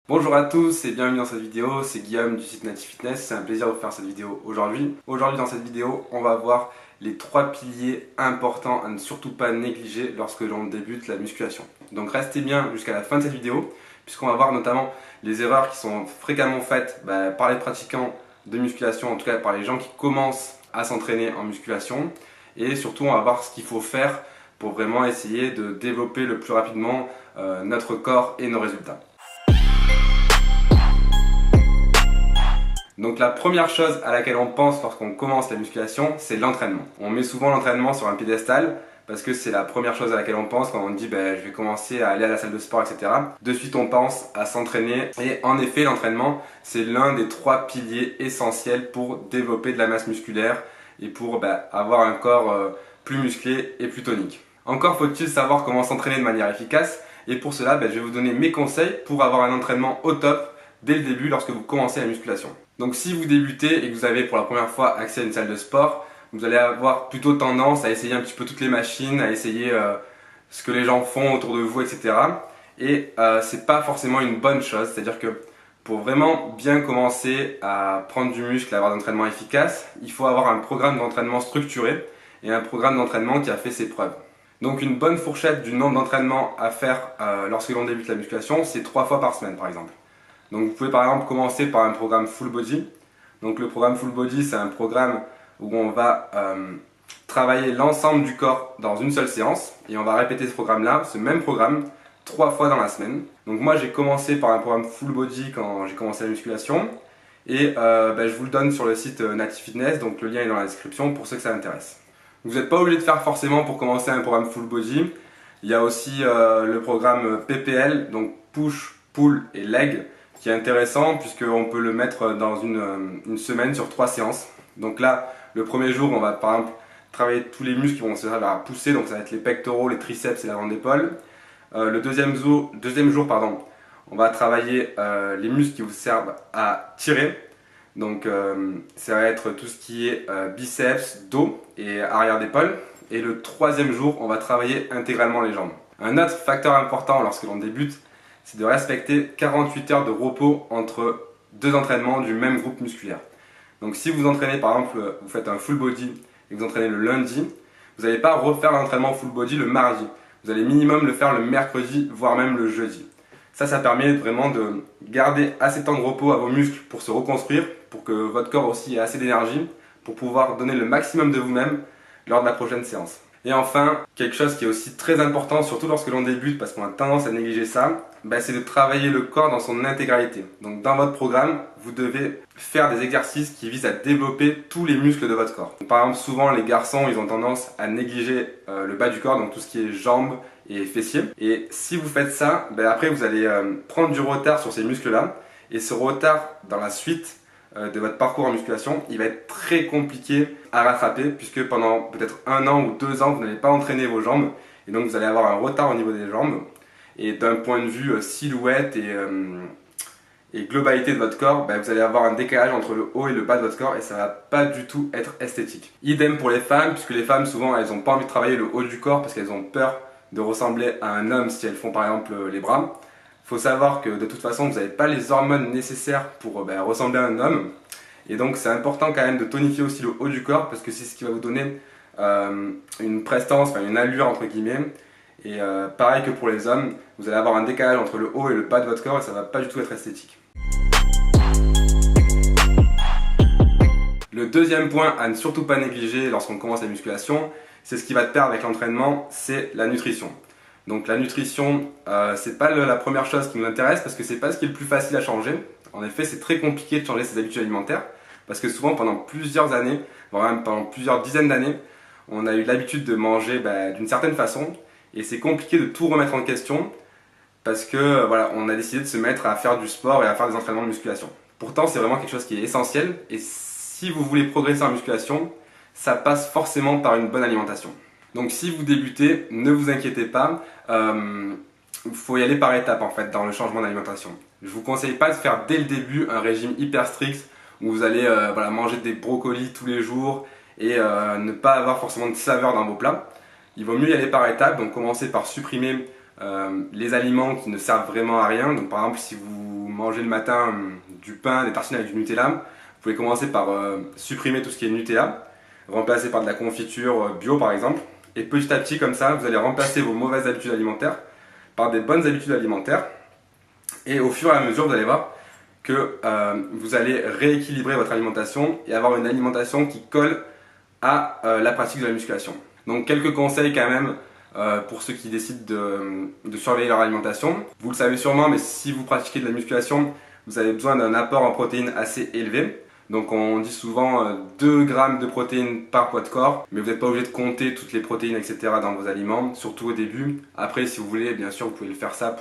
Bonjour à tous et bienvenue dans cette vidéo, c'est Guillaume du site Native Fitness, c'est un plaisir de vous faire cette vidéo aujourd'hui. Aujourd'hui dans cette vidéo, on va voir les 3 piliers importants à ne surtout pas négliger lorsque l'on débute la musculation. Donc restez bien jusqu'à la fin de cette vidéo, puisqu'on va voir notamment les erreurs qui sont fréquemment faites par les pratiquants de musculation, en tout cas par les gens qui commencent à s'entraîner en musculation. Et surtout on va voir ce qu'il faut faire pour vraiment essayer de développer le plus rapidement notre corps et nos résultats. Donc la première chose à laquelle on pense lorsqu'on commence la musculation, c'est l'entraînement. On met souvent l'entraînement sur un piédestal parce que c'est la première chose à laquelle on pense quand on dit je vais commencer à aller à la salle de sport, etc. De suite on pense à s'entraîner et en effet l'entraînement c'est l'un des 3 piliers essentiels pour développer de la masse musculaire et pour avoir un corps plus musclé et plus tonique. Encore faut-il savoir comment s'entraîner de manière efficace et pour cela je vais vous donner mes conseils pour avoir un entraînement au top dès le début lorsque vous commencez la musculation. Donc si vous débutez et que vous avez pour la première fois accès à une salle de sport, vous allez avoir plutôt tendance à essayer un petit peu toutes les machines, à essayer ce que les gens font autour de vous, etc. Et c'est pas forcément une bonne chose, c'est-à-dire que pour vraiment bien commencer à prendre du muscle, à avoir un entraînement efficace, il faut avoir un programme d'entraînement structuré et un programme d'entraînement qui a fait ses preuves. Donc une bonne fourchette du nombre d'entraînements à faire lorsque l'on débute la musculation, c'est 3 fois par semaine par exemple. Donc vous pouvez par exemple commencer par un programme full body. Donc le programme full body c'est un programme où on va travailler l'ensemble du corps dans une seule séance et on va répéter ce programme-là, ce même programme, 3 fois dans la semaine. Donc moi j'ai commencé par un programme full body quand j'ai commencé la musculation et je vous le donne sur le site Native Fitness, donc le lien est dans la description pour ceux que ça intéresse. Vous n'êtes pas obligé de faire forcément pour commencer un programme full body. Il y a aussi le programme PPL, donc push, pull et leg, qui est intéressant puisqu'on peut le mettre dans une semaine sur 3 séances. Donc là, le premier jour, on va par exemple travailler tous les muscles qui vont se servir à pousser, donc ça va être les pectoraux, les triceps et l'avant d'épaule. Le deuxième jour, on va travailler les muscles qui vous servent à tirer. Donc ça va être tout ce qui est biceps, dos et arrière d'épaule. Et le troisième jour, on va travailler intégralement les jambes. Un autre facteur important lorsque l'on débute, c'est de respecter 48 heures de repos entre 2 entraînements du même groupe musculaire. Donc si vous entraînez par exemple, vous faites un full body et vous entraînez le lundi, vous n'allez pas refaire l'entraînement full body le mardi. Vous allez minimum le faire le mercredi, voire même le jeudi. Ça permet vraiment de garder assez de temps de repos à vos muscles pour se reconstruire, pour que votre corps aussi ait assez d'énergie, pour pouvoir donner le maximum de vous-même lors de la prochaine séance. Et enfin, quelque chose qui est aussi très important, surtout lorsque l'on débute, parce qu'on a tendance à négliger ça, c'est de travailler le corps dans son intégralité. Donc dans votre programme, vous devez faire des exercices qui visent à développer tous les muscles de votre corps. Par exemple, souvent les garçons, ils ont tendance à négliger le bas du corps, donc tout ce qui est jambes et fessiers. Et si vous faites ça, après vous allez prendre du retard sur ces muscles-là, et ce retard dans la suite de votre parcours en musculation, il va être très compliqué à rattraper puisque pendant peut-être 1 an ou 2 ans, vous n'allez pas entraîner vos jambes et donc vous allez avoir un retard au niveau des jambes. Et d'un point de vue silhouette et globalité de votre corps, vous allez avoir un décalage entre le haut et le bas de votre corps et ça va pas du tout être esthétique. Idem pour les femmes, puisque les femmes souvent elles n'ont pas envie de travailler le haut du corps parce qu'elles ont peur de ressembler à un homme si elles font par exemple les bras. Il faut savoir que de toute façon vous n'avez pas les hormones nécessaires pour ressembler à un homme et donc c'est important quand même de tonifier aussi le haut du corps parce que c'est ce qui va vous donner une prestance, une allure entre guillemets. Et pareil que pour les hommes, vous allez avoir un décalage entre le haut et le bas de votre corps et ça ne va pas du tout être esthétique. Le deuxième point à ne surtout pas négliger lorsqu'on commence la musculation, c'est ce qui va de pair avec l'entraînement, c'est la nutrition. Donc la nutrition, c'est pas la première chose qui nous intéresse parce que c'est pas ce qui est le plus facile à changer. En effet, c'est très compliqué de changer ses habitudes alimentaires parce que souvent pendant plusieurs années, voire même pendant plusieurs dizaines d'années, on a eu l'habitude de manger d'une certaine façon. Et c'est compliqué de tout remettre en question parce que on a décidé de se mettre à faire du sport et à faire des entraînements de musculation. Pourtant, c'est vraiment quelque chose qui est essentiel et si vous voulez progresser en musculation, ça passe forcément par une bonne alimentation. Donc si vous débutez, ne vous inquiétez pas, il faut y aller par étapes en fait dans le changement d'alimentation. Je ne vous conseille pas de faire dès le début un régime hyper strict où vous allez manger des brocolis tous les jours et ne pas avoir forcément de saveur dans vos plats. Il vaut mieux y aller par étapes, donc commencer par supprimer les aliments qui ne servent vraiment à rien. Donc par exemple, si vous mangez le matin du pain, des tartines avec du Nutella, vous pouvez commencer par supprimer tout ce qui est Nutella, remplacer par de la confiture bio par exemple. Et petit à petit comme ça, vous allez remplacer vos mauvaises habitudes alimentaires par des bonnes habitudes alimentaires. Et au fur et à mesure, vous allez voir que vous allez rééquilibrer votre alimentation et avoir une alimentation qui colle à la pratique de la musculation. Donc quelques conseils quand même pour ceux qui décident de surveiller leur alimentation. Vous le savez sûrement, mais si vous pratiquez de la musculation, vous avez besoin d'un apport en protéines assez élevé. Donc on dit souvent 2 grammes de protéines par poids de corps, mais vous n'êtes pas obligé de compter toutes les protéines, etc. dans vos aliments, surtout au début. Après, si vous voulez, bien sûr, vous pouvez le faire ça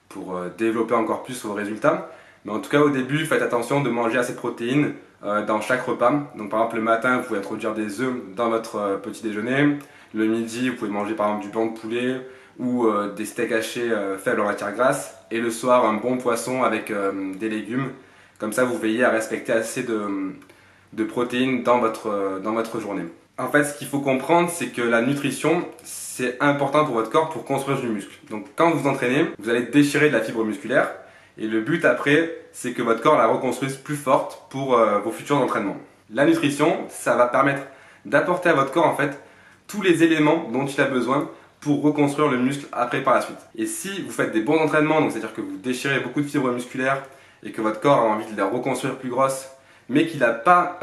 pour développer encore plus vos résultats. Mais en tout cas, au début, faites attention de manger assez de protéines dans chaque repas. Donc par exemple, le matin, vous pouvez introduire des œufs dans votre petit déjeuner. Le midi, vous pouvez manger par exemple du blanc de poulet ou des steaks hachés faibles en matière grasse. Et le soir, un bon poisson avec des légumes. Comme ça, vous veillez à respecter assez de protéines dans votre journée. En fait, ce qu'il faut comprendre, c'est que la nutrition, c'est important pour votre corps pour construire du muscle. Donc quand vous entraînez, vous allez déchirer de la fibre musculaire. Et le but après, c'est que votre corps la reconstruise plus forte pour vos futurs entraînements. La nutrition, ça va permettre d'apporter à votre corps en fait tous les éléments dont il a besoin pour reconstruire le muscle après par la suite. Et si vous faites des bons entraînements, donc c'est-à-dire que vous déchirez beaucoup de fibres musculaires et que votre corps a envie de la reconstruire plus grosse, mais qu'il n'a pas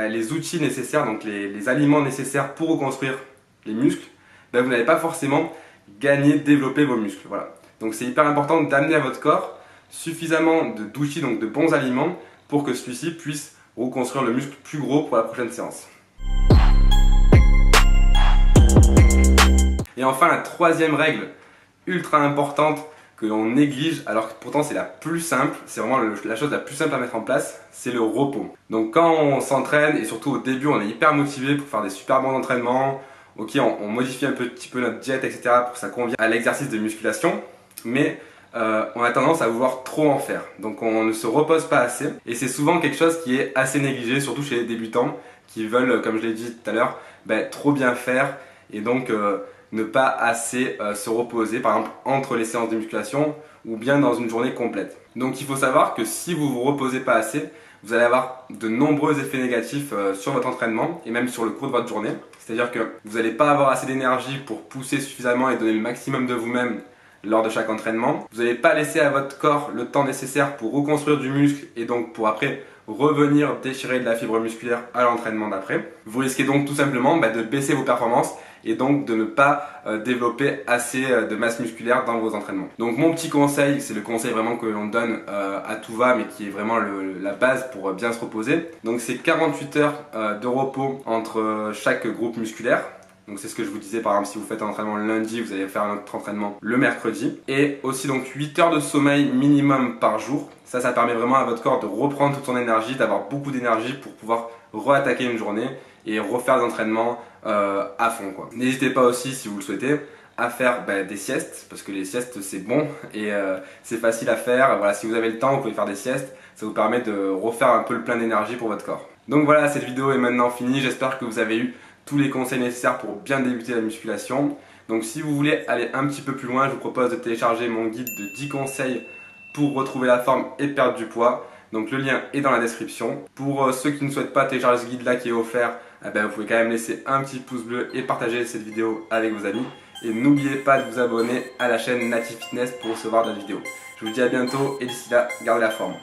les outils nécessaires, donc les aliments nécessaires pour reconstruire les muscles, vous n'allez pas forcément gagner, développer vos muscles. Voilà. Donc c'est hyper important d'amener à votre corps suffisamment d'outils, donc de bons aliments, pour que celui-ci puisse reconstruire le muscle plus gros pour la prochaine séance. Et enfin, la troisième règle ultra importante que l'on néglige, alors que pourtant c'est la plus simple, c'est vraiment la chose la plus simple à mettre en place, c'est le repos. Donc quand on s'entraîne, et surtout au début on est hyper motivé pour faire des super bons entraînements, ok, on modifie un petit peu notre diète, etc. pour que ça convienne à l'exercice de musculation, mais on a tendance à vouloir trop en faire. Donc on ne se repose pas assez, et c'est souvent quelque chose qui est assez négligé, surtout chez les débutants, qui veulent, comme je l'ai dit tout à l'heure, trop bien faire, et donc ne pas assez se reposer, par exemple entre les séances de musculation ou bien dans une journée complète. Donc il faut savoir que si vous vous reposez pas assez, vous allez avoir de nombreux effets négatifs sur votre entraînement et même sur le cours de votre journée. C'est-à-dire que vous n'allez pas avoir assez d'énergie pour pousser suffisamment et donner le maximum de vous-même lors de chaque entraînement. Vous n'allez pas laisser à votre corps le temps nécessaire pour reconstruire du muscle et donc pour après revenir déchirer de la fibre musculaire à l'entraînement d'après. Vous risquez donc tout simplement de baisser vos performances et donc de ne pas développer assez de masse musculaire dans vos entraînements. Donc mon petit conseil, c'est le conseil vraiment que l'on donne à tout va, mais qui est vraiment la base pour bien se reposer. Donc c'est 48 heures de repos entre chaque groupe musculaire. Donc c'est ce que je vous disais, par exemple si vous faites un entraînement le lundi, vous allez faire un autre entraînement le mercredi. Et aussi donc 8 heures de sommeil minimum par jour. Ça permet vraiment à votre corps de reprendre toute son énergie, d'avoir beaucoup d'énergie pour pouvoir re-attaquer une journée et refaire des entraînements à fond, quoi. N'hésitez pas aussi, si vous le souhaitez, à faire des siestes, parce que les siestes c'est bon et c'est facile à faire. Voilà, si vous avez le temps, vous pouvez faire des siestes. Ça vous permet de refaire un peu le plein d'énergie pour votre corps. Donc voilà, cette vidéo est maintenant finie. J'espère que vous avez eu tous les conseils nécessaires pour bien débuter la musculation. Donc si vous voulez aller un petit peu plus loin, je vous propose de télécharger mon guide de 10 conseils pour retrouver la forme et perdre du poids. Donc le lien est dans la description. Pour ceux qui ne souhaitent pas télécharger ce guide là qui est offert, vous pouvez quand même laisser un petit pouce bleu et partager cette vidéo avec vos amis. Et n'oubliez pas de vous abonner à la chaîne Native Fitness pour recevoir d'autres vidéos. Je vous dis à bientôt et d'ici là, gardez la forme.